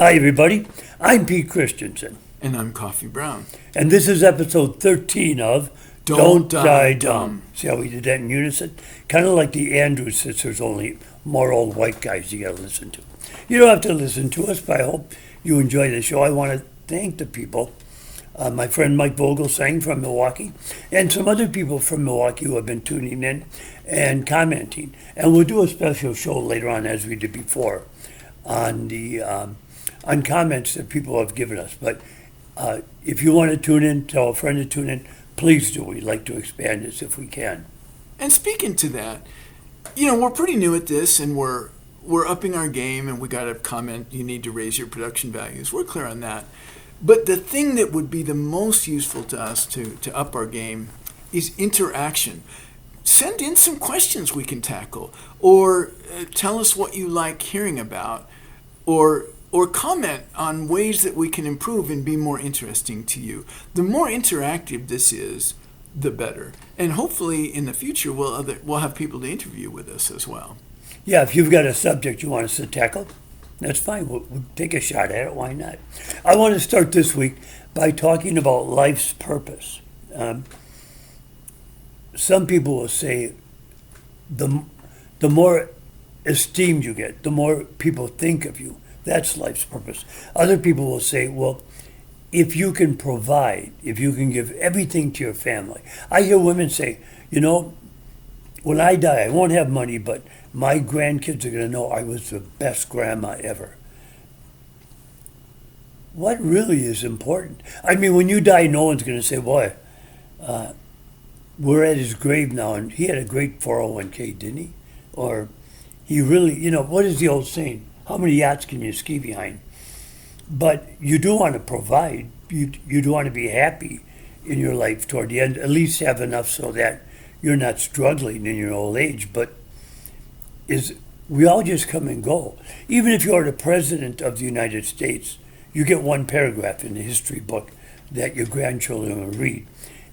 Hi, everybody. I'm Pete Christensen, And I'm Coffee Brown. and this is episode 13 of Don't Die Dumb. See how we did that in unison? Kind of like the Andrews sisters, only more old white guys you got to listen to. You don't have to listen to us, but I hope you enjoy the show. I want to thank the people. My friend Mike Vogelsang from Milwaukee, and some other people from Milwaukee who have been tuning in and commenting. And we'll do a special show later on, as we did before, on the on comments that people have given us. But if you want to tune in, tell a friend to tune in, please do. We'd like to expand this if we can. And speaking to that, we're pretty new at this, and we're upping our game, and we got a comment, you need to raise your production values. We're clear on that. But the thing that would be the most useful to us to up our game is interaction. Send in some questions we can tackle, or tell us what you like hearing about, or comment on ways that we can improve and be more interesting to you. The more interactive this is, the better. And hopefully in the future we'll have people to interview with us as well. Yeah, if you've got a subject you want us to tackle, that's fine. We'll take a shot at it. Why not? I want to start this week by talking about life's purpose. Some people will say the more esteemed you get, the more people think of you. That's life's purpose. Other people will say, well, if you can provide, if you can give everything to your family. I hear women say, when I die, I won't have money, but my grandkids are going to know I was the best grandma ever. What really is important? I mean, when you die, no one's going to say, boy, we're at his grave now, and he had a great 401k, didn't he? Or he really, what is the old saying? How many yachts can you ski behind? But you do want to provide. You do want to be happy in your life toward the end, at least have enough so that you're not struggling in your old age. But we all just come and go. Even if you're the president of the United States, you get one paragraph in the history book that your grandchildren will read.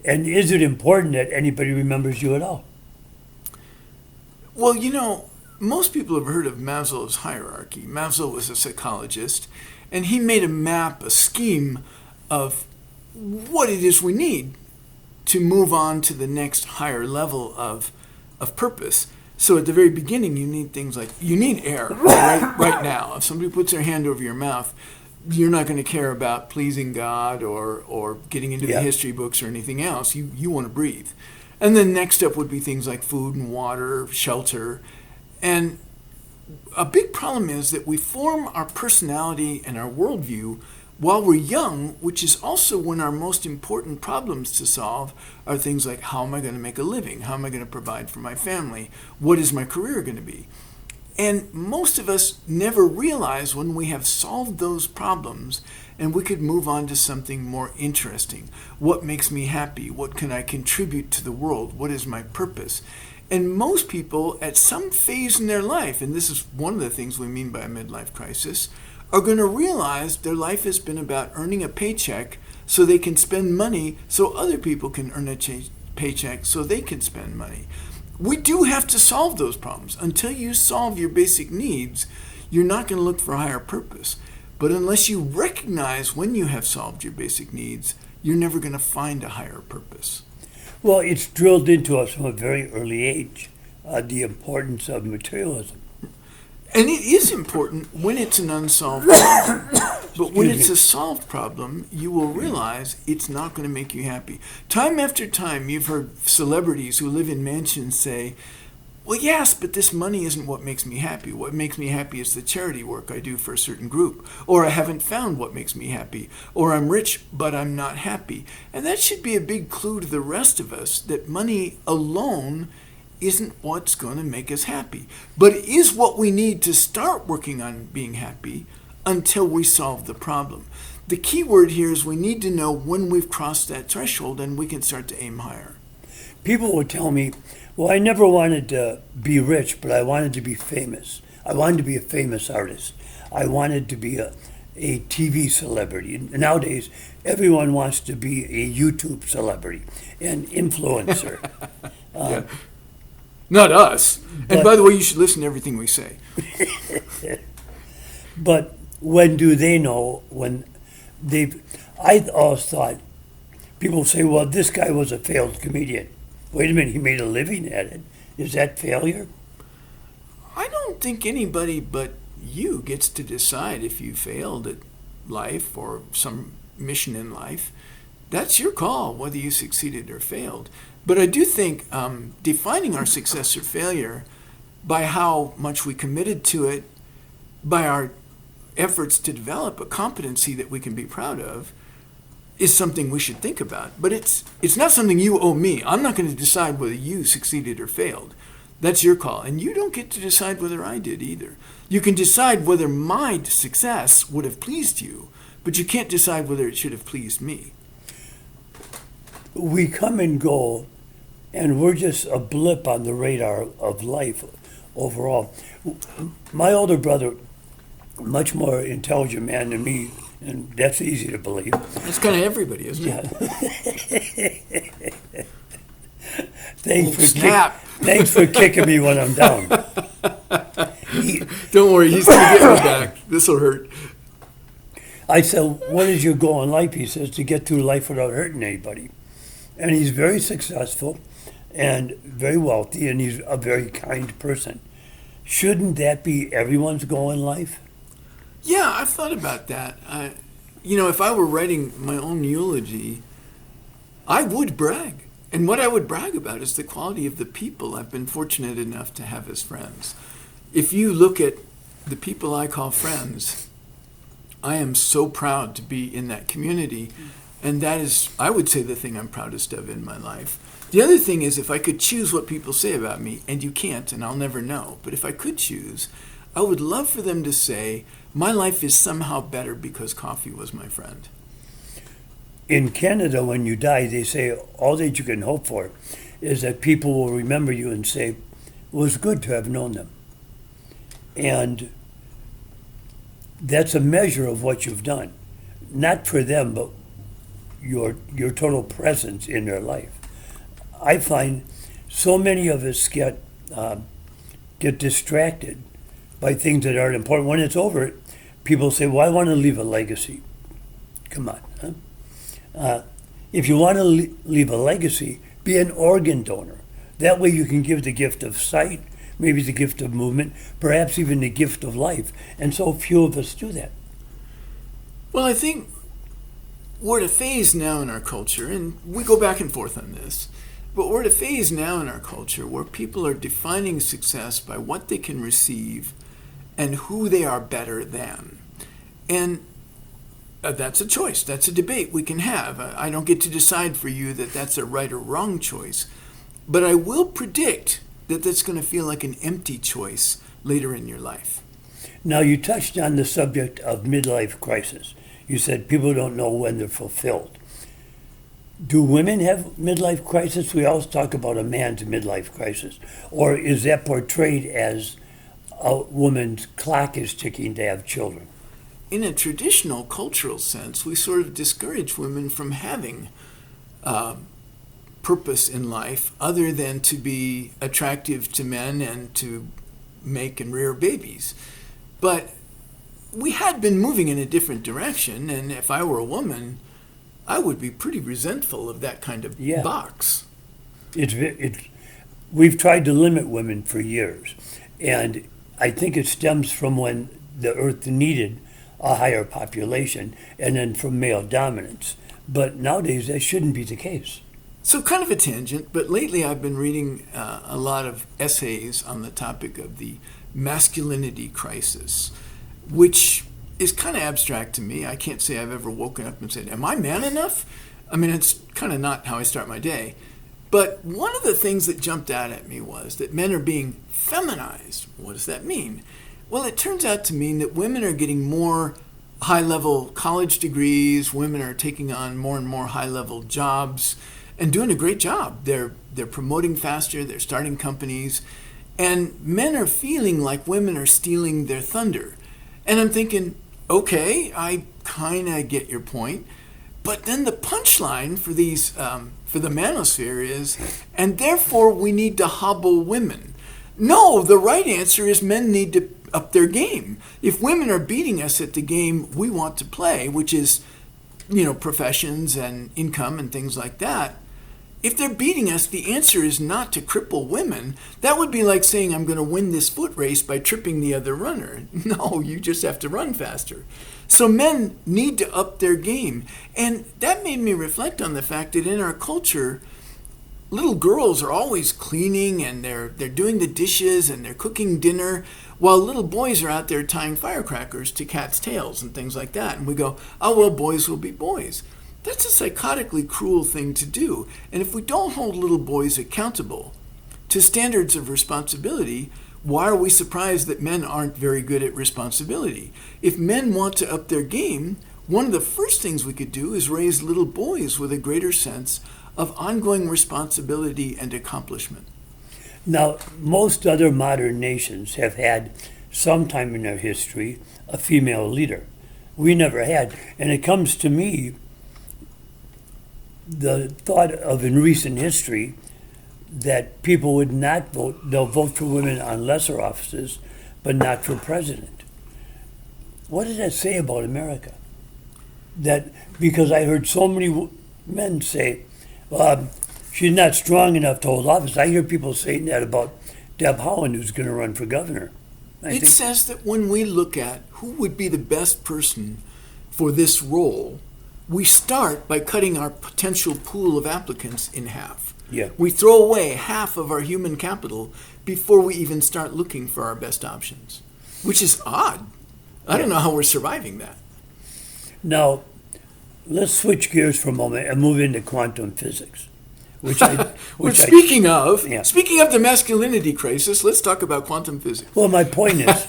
And is it important that anybody remembers you at all? Well, most people have heard of Maslow's hierarchy. Maslow was a psychologist, and he made a map, a scheme of what it is we need to move on to the next higher level of purpose. So at the very beginning, you need things like, you need air right now. If somebody puts their hand over your mouth, you're not going to care about pleasing God or getting into the history books or anything else. You want to breathe. And then next up would be things like food and water, shelter. And a big problem is that we form our personality and our worldview while we're young, which is also when our most important problems to solve are things like, how am I going to make a living? How am I going to provide for my family? What is my career going to be? And most of us never realize when we have solved those problems and we could move on to something more interesting. What makes me happy? What can I contribute to the world? What is my purpose? And most people at some phase in their life, and this is one of the things we mean by a midlife crisis, are going to realize their life has been about earning a paycheck so they can spend money so other people can earn a paycheck so they can spend money. We do have to solve those problems. Until you solve your basic needs, you're not going to look for a higher purpose. But unless you recognize when you have solved your basic needs, you're never going to find a higher purpose. Well, it's drilled into us from a very early age, the importance of materialism. And it is important when it's an unsolved problem. But when it's a solved problem, you will realize it's not going to make you happy. Time after time, you've heard celebrities who live in mansions say, well, yes, but this money isn't what makes me happy. What makes me happy is the charity work I do for a certain group. Or I haven't found what makes me happy. Or I'm rich, but I'm not happy. And that should be a big clue to the rest of us that money alone isn't what's going to make us happy. But it is what we need to start working on being happy until we solve the problem. The key word here is we need to know when we've crossed that threshold and we can start to aim higher. People would tell me, well, I never wanted to be rich, but I wanted to be famous. I wanted to be a famous artist. I wanted to be a TV celebrity. Nowadays, everyone wants to be a YouTube celebrity, an influencer. Yeah. Not us. And by the way, you should listen to everything we say. But when do they know when they've, I always thought, people say, well, this guy was a failed comedian. Wait a minute, he made a living at it. Is that failure? I don't think anybody but you gets to decide if you failed at life or some mission in life. That's your call, whether you succeeded or failed. But I do think defining our success or failure by how much we committed to it, by our efforts to develop a competency that we can be proud of, is something we should think about. But it's not something you owe me. I'm not going to decide whether you succeeded or failed. That's your call. And you don't get to decide whether I did either. You can decide whether my success would have pleased you, but you can't decide whether it should have pleased me. We come and go, and we're just a blip on the radar of life overall. My older brother, much more intelligent man than me, and that's easy to believe. That's kind of everybody, isn't it? Yeah. Thanks Snap. thanks for kicking me when I'm down. Don't worry, he's going to get me back. This will hurt. I said, what is your goal in life? He says, to get through life without hurting anybody. And he's very successful and very wealthy, and he's a very kind person. Shouldn't that be everyone's goal in life? Yeah, I've thought about that. If I were writing my own eulogy, I would brag. And what I would brag about is the quality of the people I've been fortunate enough to have as friends. If you look at the people I call friends, I am so proud to be in that community. And that is, I would say, the thing I'm proudest of in my life. The other thing is, if I could choose what people say about me, and you can't, and I'll never know, but if I could choose, I would love for them to say, my life is somehow better because coffee was my friend. In Canada, when you die, they say all that you can hope for is that people will remember you and say, it was good to have known them. And that's a measure of what you've done. Not for them, but your total presence in their life. I find so many of us get distracted by things that aren't important. When it's over, people say, well, I want to leave a legacy. Come on. Huh? If you want to leave a legacy, be an organ donor. That way you can give the gift of sight, maybe the gift of movement, perhaps even the gift of life. And so few of us do that. Well, I think we're at a phase now in our culture, and we go back and forth on this, but we're at a phase now in our culture where people are defining success by what they can receive and who they are better than. And that's a choice. That's a debate we can have. I don't get to decide for you that that's a right or wrong choice. But I will predict that that's going to feel like an empty choice later in your life. Now, you touched on the subject of midlife crisis. You said people don't know when they're fulfilled. Do women have midlife crisis? We always talk about a man's midlife crisis. Or is that portrayed as a woman's clock is ticking to have children? In a traditional cultural sense, we sort of discourage women from having purpose in life other than to be attractive to men and to make and rear babies. But we had been moving in a different direction, and if I were a woman, I would be pretty resentful of that kind of box. We've tried to limit women for years, and I think it stems from when the earth needed a higher population, and then from male dominance. But nowadays, that shouldn't be the case. So kind of a tangent, but lately I've been reading a lot of essays on the topic of the masculinity crisis, which is kind of abstract to me. I can't say I've ever woken up and said, am I man enough? I mean, it's kind of not how I start my day. But one of the things that jumped out at me was that men are being feminized. What does that mean? Well, it turns out to mean that women are getting more high-level college degrees, women are taking on more and more high-level jobs and doing a great job. They're promoting faster, they're starting companies, and men are feeling like women are stealing their thunder. And I'm thinking, okay, I kind of get your point, but then the punchline for these for the manosphere is, and therefore we need to hobble women. No, the right answer is men need to up their game. If women are beating us at the game we want to play, which is, professions and income and things like that, if they're beating us, the answer is not to cripple women. That would be like saying, I'm going to win this foot race by tripping the other runner. No, you just have to run faster. So men need to up their game. And that made me reflect on the fact that in our culture, little girls are always cleaning and they're doing the dishes and they're cooking dinner, while little boys are out there tying firecrackers to cats' tails and things like that. And we go, oh, well, boys will be boys. That's a psychotically cruel thing to do. And if we don't hold little boys accountable to standards of responsibility, why are we surprised that men aren't very good at responsibility? If men want to up their game, one of the first things we could do is raise little boys with a greater sense of ongoing responsibility and accomplishment. Now, most other modern nations have had, sometime in their history, a female leader. We never had. And it comes to me, the thought of in recent history that people would not vote, they'll vote for women on lesser offices, but not for president. What does that say about America? That, because I heard so many men say, she's not strong enough to hold office. I hear people saying that about Deb Haaland, who's going to run for governor. It says that when we look at who would be the best person for this role, we start by cutting our potential pool of applicants in half. Yeah. We throw away half of our human capital before we even start looking for our best options, which is odd. I don't know how we're surviving that. Now, let's switch gears for a moment and move into quantum physics. Speaking of the masculinity crisis, let's talk about quantum physics. Well, my point is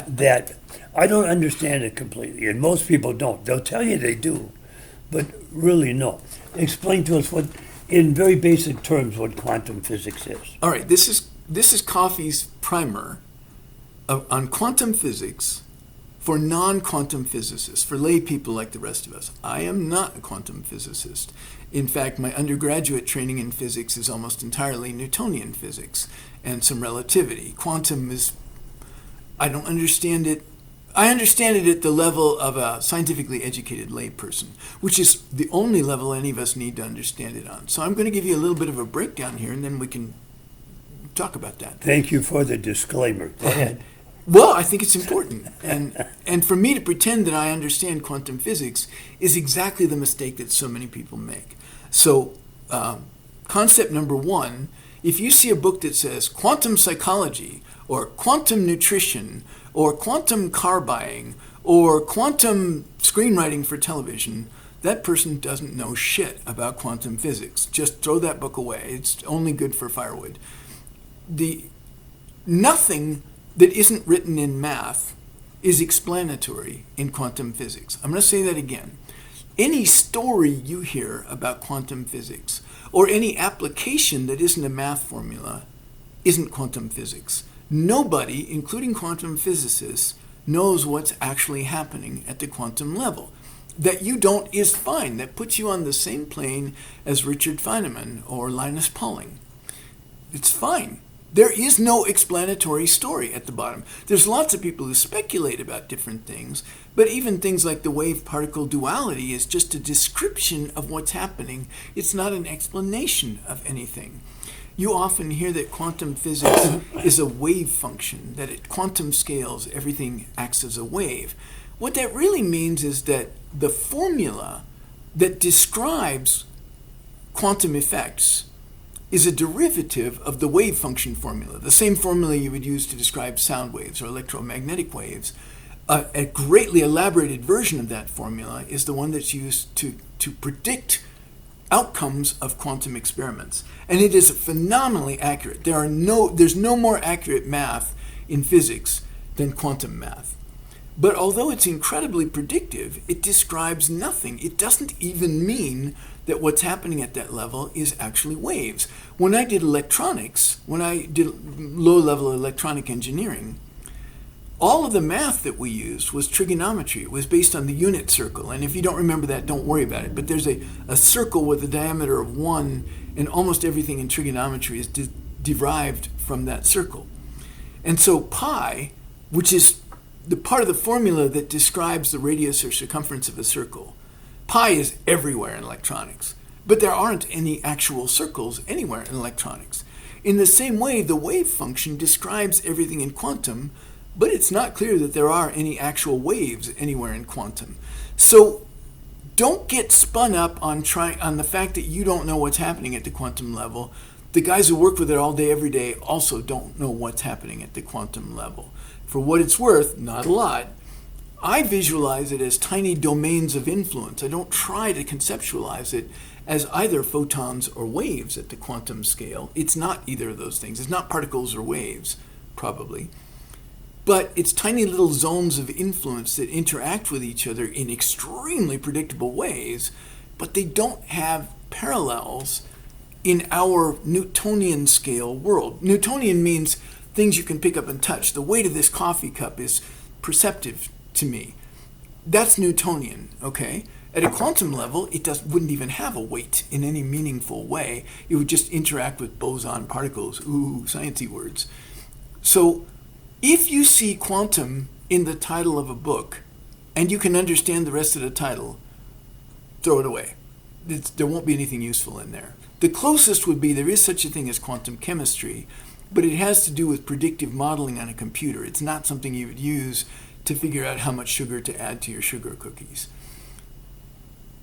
that I don't understand it completely, and most people don't. They'll tell you they do, but really no. Explain to us in very basic terms, what quantum physics is. All right, this is Coffee's primer on quantum physics for non-quantum physicists, for lay people like the rest of us. I am not a quantum physicist. In fact, my undergraduate training in physics is almost entirely Newtonian physics and some relativity. Quantum is, I don't understand it. I understand it at the level of a scientifically educated layperson, which is the only level any of us need to understand it on. So I'm going to give you a little bit of a breakdown here, and then we can talk about that. Thank you for the disclaimer. Go ahead. Well, I think it's important. And for me to pretend that I understand quantum physics is exactly the mistake that so many people make. So concept number one, if you see a book that says quantum psychology or quantum nutrition or quantum car buying or quantum screenwriting for television, that person doesn't know shit about quantum physics. Just throw that book away. It's only good for firewood. Nothing that isn't written in math is explanatory in quantum physics. I'm going to say that again. Any story you hear about quantum physics or any application that isn't a math formula isn't quantum physics. Nobody, including quantum physicists, knows what's actually happening at the quantum level. That you don't is fine. That puts you on the same plane as Richard Feynman or Linus Pauling. It's fine. There is no explanatory story at the bottom. There's lots of people who speculate about different things, but even things like the wave-particle duality is just a description of what's happening. It's not an explanation of anything. You often hear that quantum physics is a wave function, that at quantum scales everything acts as a wave. What that really means is that the formula that describes quantum effects is a derivative of the wave function formula, the same formula you would use to describe sound waves or electromagnetic waves. A greatly elaborated version of that formula is the one that's used to predict outcomes of quantum experiments. And it is phenomenally accurate. There's no more accurate math in physics than quantum math. But although it's incredibly predictive, it describes nothing. It doesn't even mean that what's happening at that level is actually waves. When I did electronics, when I did low-level electronic engineering, all of the math that we used was trigonometry. It was based on the unit circle. And if you don't remember that, don't worry about it. But there's a circle with a diameter of 1, and almost everything in trigonometry is derived from that circle. And so pi which is the part of the formula that describes the radius or circumference of a circle. Pi is everywhere in electronics, but there aren't any actual circles anywhere in electronics. In the same way, the wave function describes everything in quantum, but it's not clear that there are any actual waves anywhere in quantum. So don't get spun up on the fact that you don't know what's happening at the quantum level. The guys who work with it all day, every day, also don't know what's happening at the quantum level. For what it's worth, not a lot, I visualize it as tiny domains of influence. I don't try to conceptualize it as either photons or waves at the quantum scale. It's not either of those things. It's not particles or waves, probably. But it's tiny little zones of influence that interact with each other in extremely predictable ways, but they don't have parallels in our Newtonian scale world. Newtonian means things you can pick up and touch. The weight of this coffee cup is perceptive to me. That's Newtonian, okay? At a quantum level, it wouldn't even have a weight in any meaningful way. It would just interact with boson particles. Ooh, sciencey words. So if you see quantum in the title of a book and you can understand the rest of the title, throw it away. There won't be anything useful in there. The closest would be there is such a thing as quantum chemistry, but it has to do with predictive modeling on a computer. It's not something you would use to figure out how much sugar to add to your sugar cookies.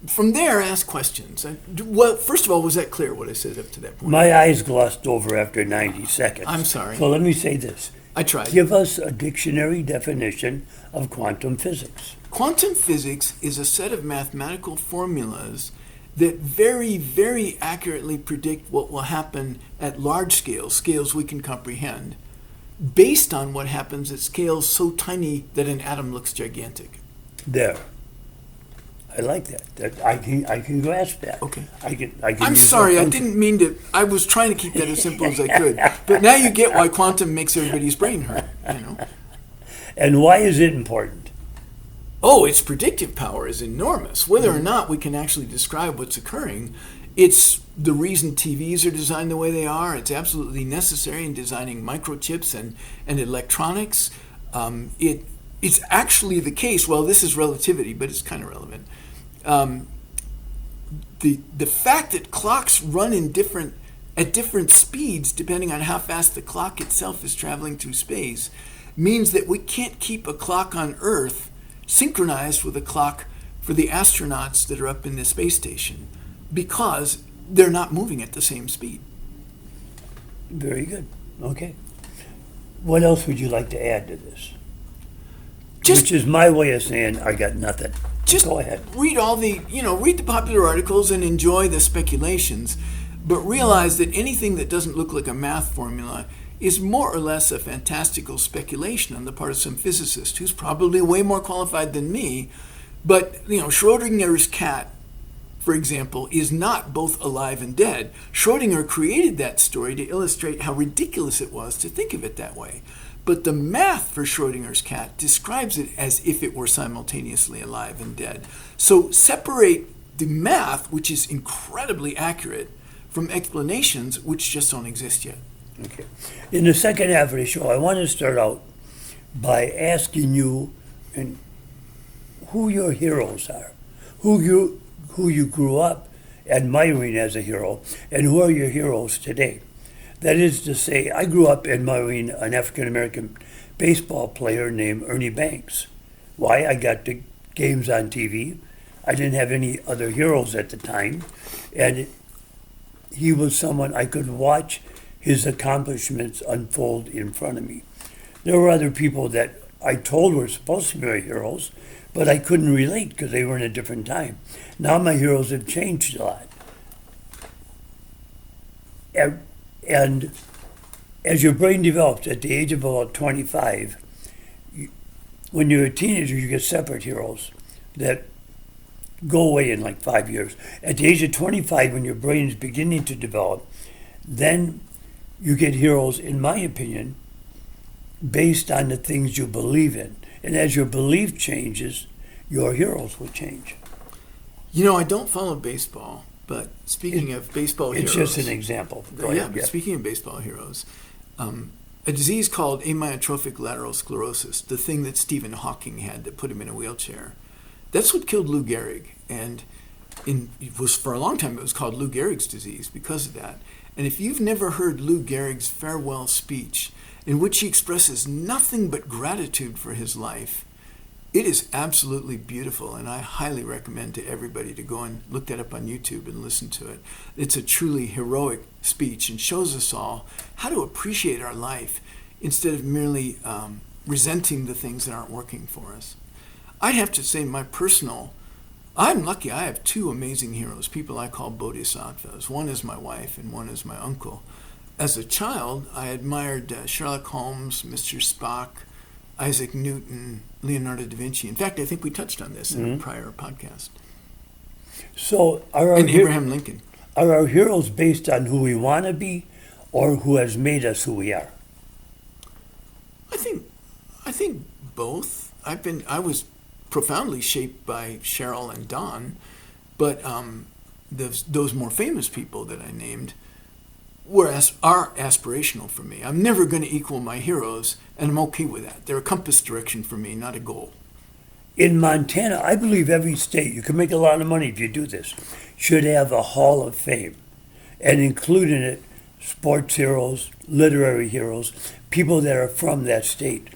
From there, ask questions. Well, first of all, was that clear what I said up to that point? My eyes glossed over after 90 seconds. I'm sorry. So let me say this. I tried. Give us a dictionary definition of quantum physics. Quantum physics is a set of mathematical formulas that very, very accurately predict what will happen at large scales we can comprehend, based on what happens at scales so tiny that an atom looks gigantic. There. I like that. I can grasp that. Okay. I can I'm use sorry, that I function. didn't mean to. I was trying to keep that as simple as I could. But now you get why quantum makes everybody's brain hurt, you know. And why is it important? Oh, its predictive power is enormous. Whether or not we can actually describe what's occurring, it's the reason TVs are designed the way they are. It's absolutely necessary in designing microchips and electronics. It's actually the case, well, this is relativity, but it's kind of relevant. The fact that clocks run at different speeds, depending on how fast the clock itself is traveling through space, means that we can't keep a clock on Earth synchronized with a clock for the astronauts that are up in the space station, because they're not moving at the same speed. Very good. Okay. What else would you like to add to this? Just Which is my way of saying I got nothing. Just go ahead. Read read the popular articles and enjoy the speculations, but realize that anything that doesn't look like a math formula is more or less a fantastical speculation on the part of some physicist who's probably way more qualified than me. But, Schrodinger's cat, for example, is not both alive and dead. Schrodinger created that story to illustrate how ridiculous it was to think of it that way. But the math for Schrodinger's cat describes it as if it were simultaneously alive and dead. So separate the math, which is incredibly accurate, from explanations which just don't exist yet. Okay. In the second half of the show, I want to start out by asking you who your heroes are, who you grew up admiring as a hero, and who are your heroes today. That is to say, I grew up admiring an African-American baseball player named Ernie Banks. Why? I got the games on TV. I didn't have any other heroes at the time, and he was someone I could watch his accomplishments unfold in front of me. There were other people that I told were supposed to be my heroes, but I couldn't relate because they were in a different time. Now my heroes have changed a lot. And as your brain develops at the age of about 25, when you're a teenager, you get separate heroes that go away in like 5 years. At the age of 25, when your brain is beginning to develop, then you get heroes, in my opinion, based on the things you believe in. And as your belief changes, your heroes will change. I don't follow baseball, but speaking of baseball heroes... It's just an example. Go ahead. But speaking of baseball heroes, a disease called amyotrophic lateral sclerosis, the thing that Stephen Hawking had that put him in a wheelchair. That's what killed Lou Gehrig. And it was for a long time, it was called Lou Gehrig's disease because of that. And if you've never heard Lou Gehrig's farewell speech, in which he expresses nothing but gratitude for his life, it is absolutely beautiful, and I highly recommend to everybody to go and look that up on YouTube and listen to it. It's a truly heroic speech and shows us all how to appreciate our life instead of merely resenting the things that aren't working for us. I'd have to say I'm lucky. I have two amazing heroes, people I call bodhisattvas. One is my wife and one is my uncle. As a child, I admired Sherlock Holmes, Mr. Spock, Isaac Newton, Leonardo da Vinci. In fact, I think we touched on this in a prior podcast. So and Abraham Lincoln. Are our heroes based on who we want to be or who has made us who we are? I think both. I was profoundly shaped by Cheryl and Don, but those more famous people that I named are aspirational for me. I'm never going to equal my heroes, and I'm okay with that. They're a compass direction for me, not a goal. In Montana, I believe every state, you can make a lot of money if you do this, should have a Hall of Fame, and include in it sports heroes, literary heroes, people that are from that state,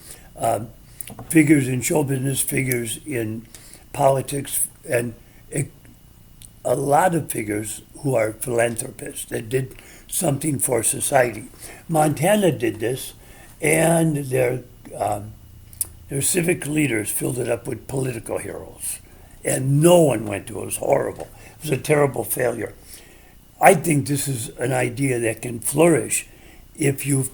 figures in show business, figures in politics, and a lot of figures who are philanthropists that did something for society. Montana did this, and their civic leaders filled it up with political heroes, and no one went to it. It was horrible. It was a terrible failure. I think this is an idea that can flourish if you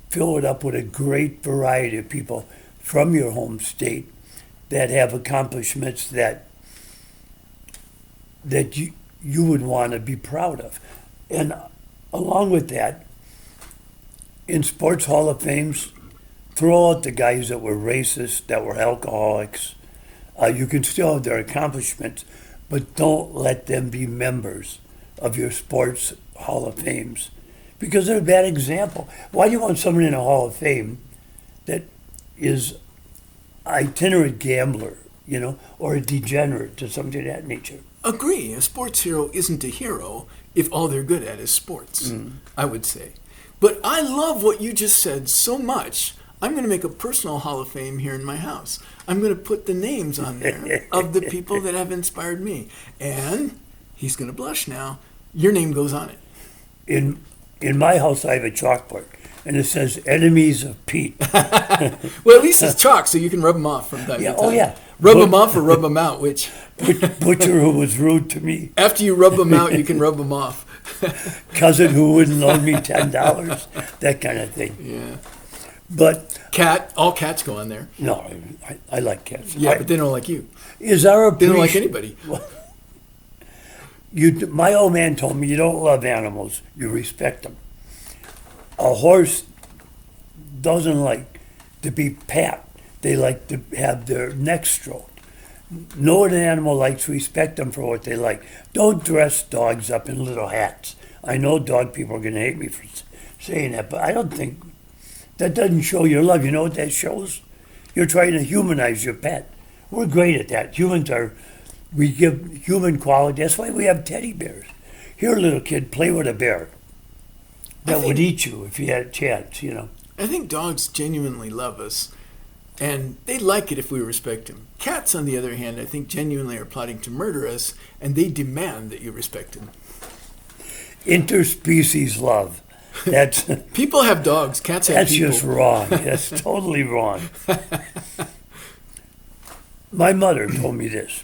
fill it up with a great variety of people from your home state that have accomplishments that you would want to be proud of. And along with that, in sports Hall of Fames, throw out the guys that were racist, that were alcoholics. You can still have their accomplishments, but don't let them be members of your sports Hall of Fames because they're a bad example. Why do you want someone in a Hall of Fame that is itinerant gambler, or a degenerate to something of that nature? Agree. A sports hero isn't a hero if all they're good at is sports, I would say. But I love what you just said so much. I'm going to make a personal Hall of Fame here in my house. I'm going to put the names on there of the people that have inspired me. And he's going to blush now. Your name goes on it. In my house, I have a chalkboard, and it says "Enemies of Pete." Well, at least it's chalk, so you can rub them off from time to time. Oh, yeah. Rub them off or rub them out, which? Butcher who was rude to me. After you rub them out, you can rub them off. Cousin who wouldn't loan me $10, that kind of thing. Yeah. But cat, all cats go on there. No, I like cats. Yeah, but they don't like you. Is our They don't like anybody. My old man told me you don't love animals, you respect them. A horse doesn't like to be pat. They like to have their neck stroked. Know what an animal likes, respect them for what they like. Don't dress dogs up in little hats. I know dog people are going to hate me for saying that, but I don't think that doesn't show your love. You know what that shows? You're trying to humanize your pet. We're great at that. We give human quality. That's why we have teddy bears. Here, little kid, play with a bear that would eat you if you had a chance, I think dogs genuinely love us, and they like it if we respect them. Cats, on the other hand, I think genuinely are plotting to murder us, and they demand that you respect them. Interspecies love. That's people have dogs. Cats have people. That's just wrong. That's totally wrong. My mother told me this.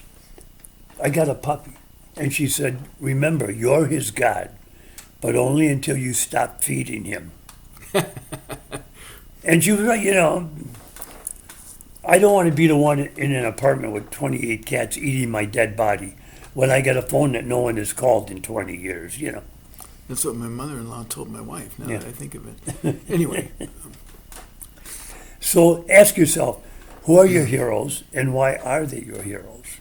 I got a puppy, and she said, "Remember, you're his God, but only until you stop feeding him." And she was right. I don't want to be the one in an apartment with 28 cats eating my dead body when I get a phone that no one has called in 20 years. That's what my mother-in-law told my wife, now that I think of it. Anyway. So ask yourself, who are your heroes and why are they your heroes?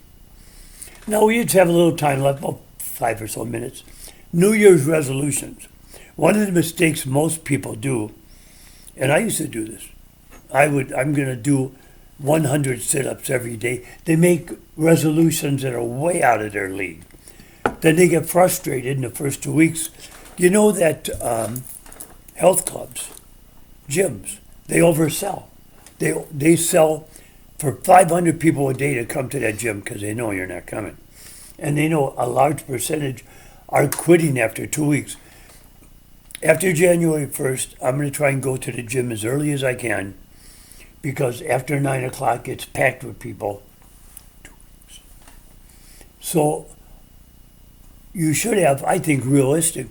Now we each have a little time left, about 5 or so minutes. New Year's resolutions. One of the mistakes most people do And I used to do this. I'm going to do 100 sit-ups every day. They make resolutions that are way out of their league. Then they get frustrated in the first 2 weeks. You know that health clubs, gyms, they oversell. They sell for 500 people a day to come to that gym because they know you're not coming. And they know a large percentage are quitting after 2 weeks. After January 1st, I'm going to try and go to the gym as early as I can because after 9 o'clock, it's packed with people. So you should have, I think, realistic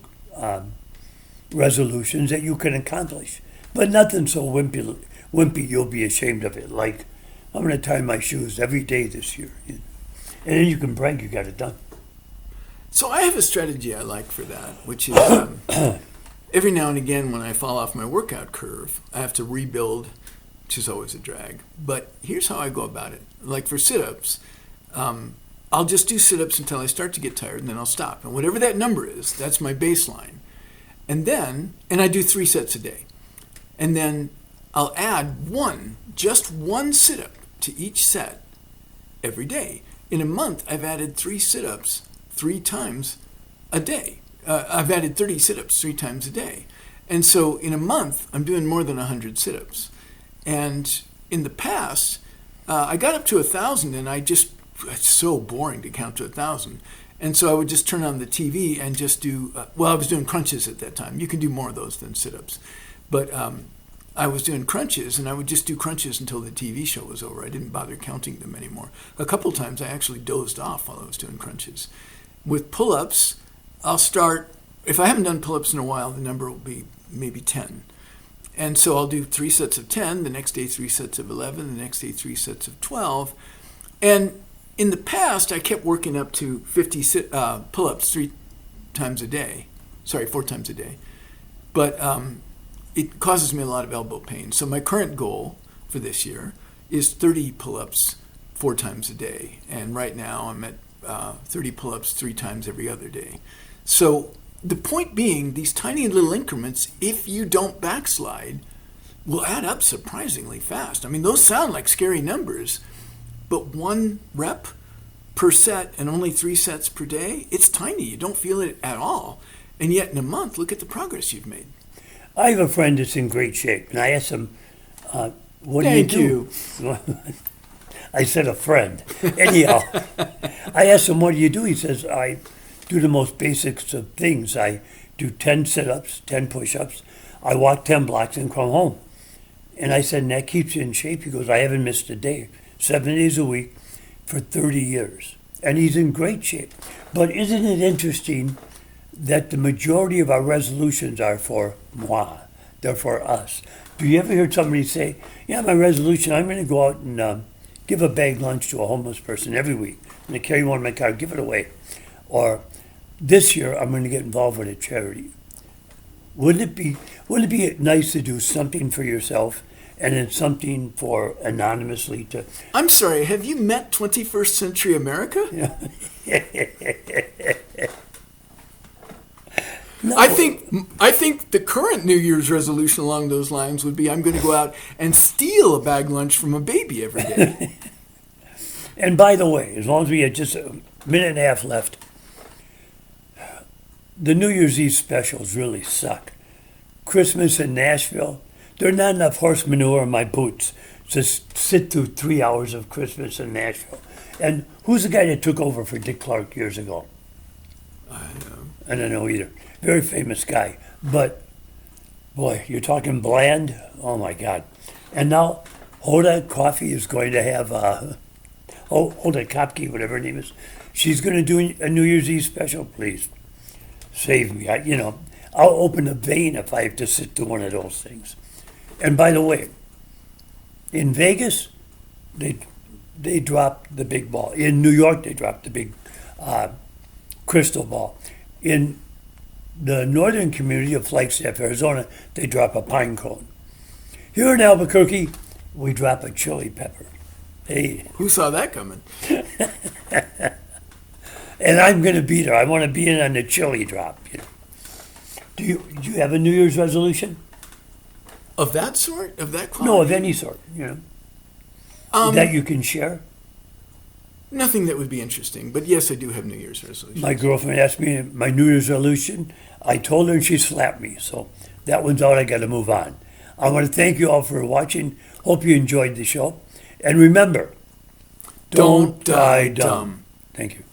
resolutions that you can accomplish, but nothing so wimpy you'll be ashamed of it. Like, I'm going to tie my shoes every day this year. And then you can brag you got it done. So I have a strategy I like for that, which is every now and again when I fall off my workout curve, I have to rebuild, which is always a drag. But here's how I go about it. Like for sit-ups, I'll just do sit-ups until I start to get tired, and then I'll stop. And whatever that number is, that's my baseline. And I do 3 sets a day. And then I'll add just one sit-up to each set every day. In a month, I've added 3 sit-ups 3 times a day. I've added 30 sit-ups 3 times a day. And so in a month, I'm doing more than 100 sit-ups. And in the past, I got up to 1,000, and it's so boring to count to 1,000. And so I would just turn on the TV and just do, I was doing crunches at that time. You can do more of those than sit-ups. But I was doing crunches, and I would just do crunches until the TV show was over. I didn't bother counting them anymore. A couple times I actually dozed off while I was doing crunches. With pull-ups, I'll start, if I haven't done pull-ups in a while, the number will be maybe 10. And so I'll do 3 sets of 10, the next day 3 sets of 11, the next day 3 sets of 12. And in the past, I kept working up to 50 pull-ups 4 times a day. But it causes me a lot of elbow pain. So my current goal for this year is 30 pull-ups 4 times a day. And right now I'm at 30 pull-ups 3 times every other day. So the point being, these tiny little increments, if you don't backslide, will add up surprisingly fast. I mean, those sound like scary numbers, but 1 rep per set and only 3 sets per day, it's tiny. You don't feel it at all. And yet in a month, look at the progress you've made. I have a friend that's in great shape, and I asked him, what Thank do you do? I said a friend. Anyhow, I asked him, what do you do? He says, I do the most basics of things. I do 10 sit-ups, 10 push-ups. I walk 10 blocks and come home. And I said, and that keeps you in shape? He goes, I haven't missed a day, 7 days a week for 30 years. And he's in great shape. But isn't it interesting that the majority of our resolutions are for moi? They're for us. Do you ever hear somebody say, yeah, my resolution, I'm going to go out and give a bag lunch to a homeless person every week. I'm going to carry one in my car, give it away. Or this year, I'm going to get involved with a charity. Wouldn't it be nice to do something for yourself and then something for anonymously to... I'm sorry, have you met 21st century America? No. I think the current New Year's resolution along those lines would be, I'm going to go out and steal a bag lunch from a baby every day. And by the way, as long as we had just a minute and a half left, the New Year's Eve specials really suck. Christmas in Nashville, there's not enough horse manure in my boots to sit through 3 hours of Christmas in Nashville. And who's the guy that took over for Dick Clark years ago? I don't know either. Very famous guy. But, boy, you're talking bland? Oh, my God. And now Hoda Coffee is going to have, Hoda Kopke, whatever her name is. She's going to do a New Year's Eve special. Please, save me. I'll open a vein if I have to sit through one of those things. And by the way, in Vegas, they dropped the big ball. In New York, they dropped the big crystal ball. In the northern community of Flagstaff, Arizona, they drop a pine cone. Here in Albuquerque, we drop a chili pepper. Hey. Who saw that coming? And I'm going to be there. I want to be in on the chili drop. Do you have a New Year's resolution? Of that sort? Of that quality? No, of any sort, that you can share. Nothing that would be interesting. But yes, I do have New Year's resolutions. My girlfriend asked me my New Year's resolution. I told her and she slapped me. So that one's out. I got to move on. I want to thank you all for watching. Hope you enjoyed the show. And remember, Don't die dumb. Thank you.